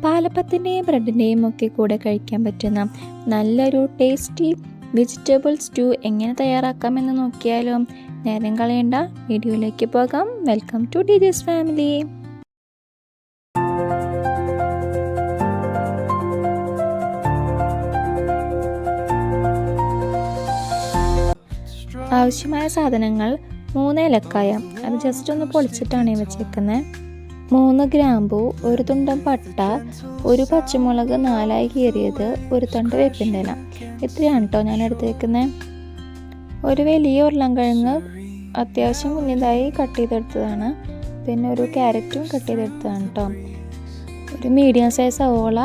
പാലപ്പത്തിൻ്റെയും ബ്രെഡിൻ്റെയും ഒക്കെ കൂടെ കഴിക്കാൻ പറ്റുന്ന നല്ലൊരു ടേസ്റ്റി വെജിറ്റബിൾ സ്റ്റൂ എങ്ങനെ തയ്യാറാക്കാമെന്ന് നോക്കിയാലോ? നേരം കളയണ്ട, വീഡിയോയിലേക്ക് പോകാം. Welcome to Dijas family. ആവശ്യമായ സാധനങ്ങൾ: 3 ഏലക്കായ, അത് ജസ്റ്റ് ഒന്ന് പൊളിച്ചിട്ടാണ് വെച്ചേക്കുന്നത്, 3 ഗ്രാമ്പൂ, 1 തുണ്ടം പട്ട, 1 പച്ചമുളക് 4ആയി കീറിയത്, 1 തണ്ട് വേപ്പിൻ്റെ ഇല. ഇത്രയാണ് കേട്ടോ ഞാൻ എടുത്തേക്കുന്നത്. ഒരു വലിയ ഉരുളൻകിഴങ്ങ് അത്യാവശ്യം കുഞ്ഞതായി കട്ട് ചെയ്തെടുത്തതാണ്. പിന്നെ ഒരു ക്യാരറ്റും കട്ട് ചെയ്തെടുത്തതാണ് കേട്ടോ. ഒരു മീഡിയം സൈസ് സവോള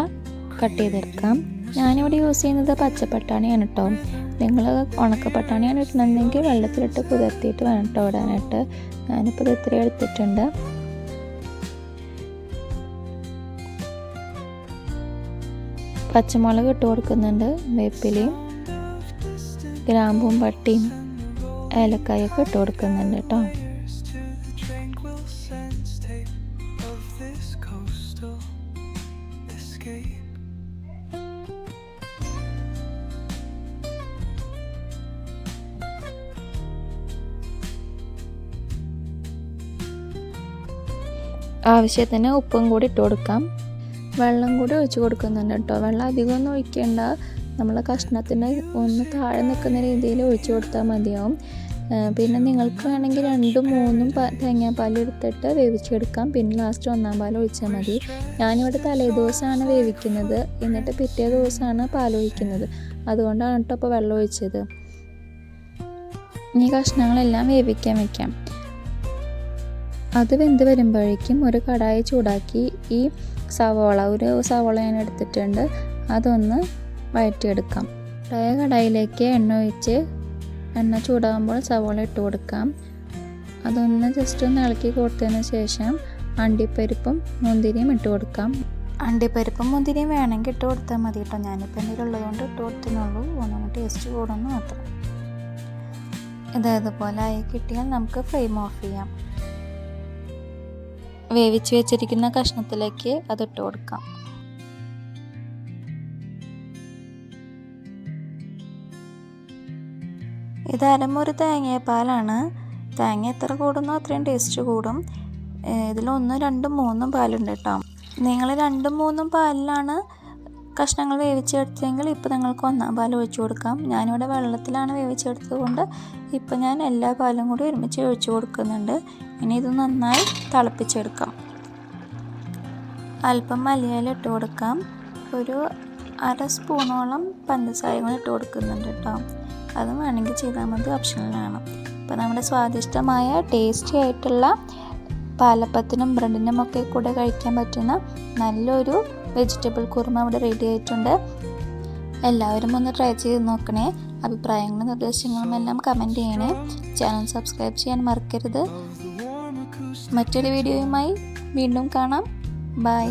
കട്ട് ചെയ്തെടുക്കാം. ഞാനിവിടെ യൂസ് ചെയ്യുന്നത് പച്ചപ്പട്ടാണിയാണ് കേട്ടോ. നിങ്ങൾ ഉണക്കപ്പട്ടാണിയാണ് ഇട്ടുണ്ടെങ്കിൽ വെള്ളത്തിലിട്ട് കുതിർത്തിയിട്ട് വേണം കേട്ടോ ഇടാനായിട്ട്. ഞാനിപ്പോൾ ഇത് ഇത്രയും എടുത്തിട്ടുണ്ട്. പച്ചമുളക് ഇട്ട് കൊടുക്കുന്നുണ്ട്, വേപ്പിലയും ഗ്രാമ്പും പട്ടിയും ഏലക്കായൊക്കെ ഇട്ട് കൊടുക്കുന്നുണ്ട് കേട്ടോ. ആവശ്യത്തിന് ഉപ്പും കൂടി ഇട്ട് കൊടുക്കാം. വെള്ളം കൂടി ഒഴിച്ച് കൊടുക്കുന്നുണ്ട് കേട്ടോ. വെള്ളം അധികമൊന്നും ഒഴിക്കേണ്ട, നമ്മൾ കഷ്ണത്തിന് ഒന്ന് താഴെ നിൽക്കുന്ന രീതിയിൽ ഒഴിച്ച് കൊടുത്താൽ മതിയാവും. പിന്നെ നിങ്ങൾക്ക് വേണമെങ്കിൽ 2-3 തേങ്ങാപ്പാൽ എടുത്തിട്ട് വേവിച്ചെടുക്കാം. പിന്നെ ലാസ്റ്റ് 1-ാം പാൽ ഒഴിച്ചാൽ മതി. ഞാനിവിടെ തലേദിവസമാണ് വേവിക്കുന്നത്, എന്നിട്ട് പിറ്റേ ദിവസമാണ് പാൽ ഒഴിക്കുന്നത്. അതുകൊണ്ടാണ് കേട്ടോ ഇപ്പോൾ വെള്ളം ഒഴിച്ചത്. ഈ കഷ്ണങ്ങളെല്ലാം വേവിക്കാൻ വയ്ക്കാം. അത് വെന്ത് വരുമ്പോഴേക്കും ഒരു കടായി ചൂടാക്കി ഈ ഒരു സവോള ഞാൻ എടുത്തിട്ടുണ്ട്, അതൊന്ന് വഴറ്റിയെടുക്കാം. കടായിലേക്ക് എണ്ണ ഒഴിച്ച് എണ്ണ ചൂടാകുമ്പോൾ സവോള ഇട്ട് കൊടുക്കാം. അതൊന്ന് ജസ്റ്റ് ഒന്ന് ഇളക്കി കൊടുത്തതിന് ശേഷം അണ്ടിപ്പരിപ്പും മുന്തിരിയും ഇട്ട് കൊടുക്കാം. അണ്ടിപ്പരിപ്പും മുന്തിരിയും വേണമെങ്കിൽ ഇട്ട് കൊടുത്താൽ മതി കേട്ടോ. ഞാനിപ്പോൾ എന്തെങ്കിലും ഉള്ളതുകൊണ്ട് ഇട്ട് കൊടുത്തേ ഒന്നും ടേസ്റ്റ് കൂടുന്നു മാത്രം. ഇതേപോലെ ആയി കിട്ടിയാൽ നമുക്ക് ഫ്ലെയിം ഓഫ് ചെയ്യാം. വേവിച്ച് വെച്ചിരിക്കുന്ന കഷ്ണത്തിലേക്ക് അതിട്ട് കൊടുക്കാം. ഇത് അരമുറി തേങ്ങാപ്പാലാണ്. തേങ്ങ എത്ര കൂടുന്നോ അത്രയും ടേസ്റ്റ് കൂടും. ഇതിൽ 1, 2, 3 പാലുണ്ട് കേട്ടോ. നിങ്ങൾ 2-3 പാലിലാണ് കഷ്ണങ്ങൾ വേവിച്ചെടുത്തെങ്കിൽ ഇപ്പോൾ നിങ്ങൾക്ക് 1-ാം പാൽ ഒഴിച്ചു കൊടുക്കാം. ഞാനിവിടെ വെള്ളത്തിലാണ് വേവിച്ചെടുത്തത് കൊണ്ട് ഇപ്പോൾ ഞാൻ എല്ലാ പാലും കൂടി ഒരുമിച്ച് ഒഴിച്ചു കൊടുക്കുന്നുണ്ട്. ഇനി ഇത് നന്നായി തിളപ്പിച്ചെടുക്കാം. അല്പം മല്ലിയില ഇട്ട് കൊടുക്കാം. ഒരു 1/2 സ്പൂണോളം പഞ്ചസാര കൂടി ഇട്ട് കൊടുക്കുന്നുണ്ട് കേട്ടോ. അത് വേണമെങ്കിൽ ചെയ്താൽ മതി, ഓപ്ഷണലാണ്. ഇപ്പോൾ നമ്മുടെ സ്വാദിഷ്ടമായ ടേസ്റ്റി ആയിട്ടുള്ള പാലപ്പത്തിനും ബ്രെഡിനും ഒക്കെ കൂടെ കഴിക്കാൻ പറ്റുന്ന നല്ലൊരു വെജിറ്റബിൾ കുറുമ ഇവിടെ റെഡി ആയിട്ടുണ്ട്. എല്ലാവരും ഒന്ന് ട്രൈ ചെയ്ത് നോക്കണേ. അഭിപ്രായങ്ങളും നിർദ്ദേശങ്ങളും എല്ലാം കമൻറ്റ് ചെയ്യണേ. ചാനൽ സബ്സ്ക്രൈബ് ചെയ്യാൻ മറക്കരുത്. മറ്റൊരു വീഡിയോയുമായി വീണ്ടും കാണാം. ബൈ.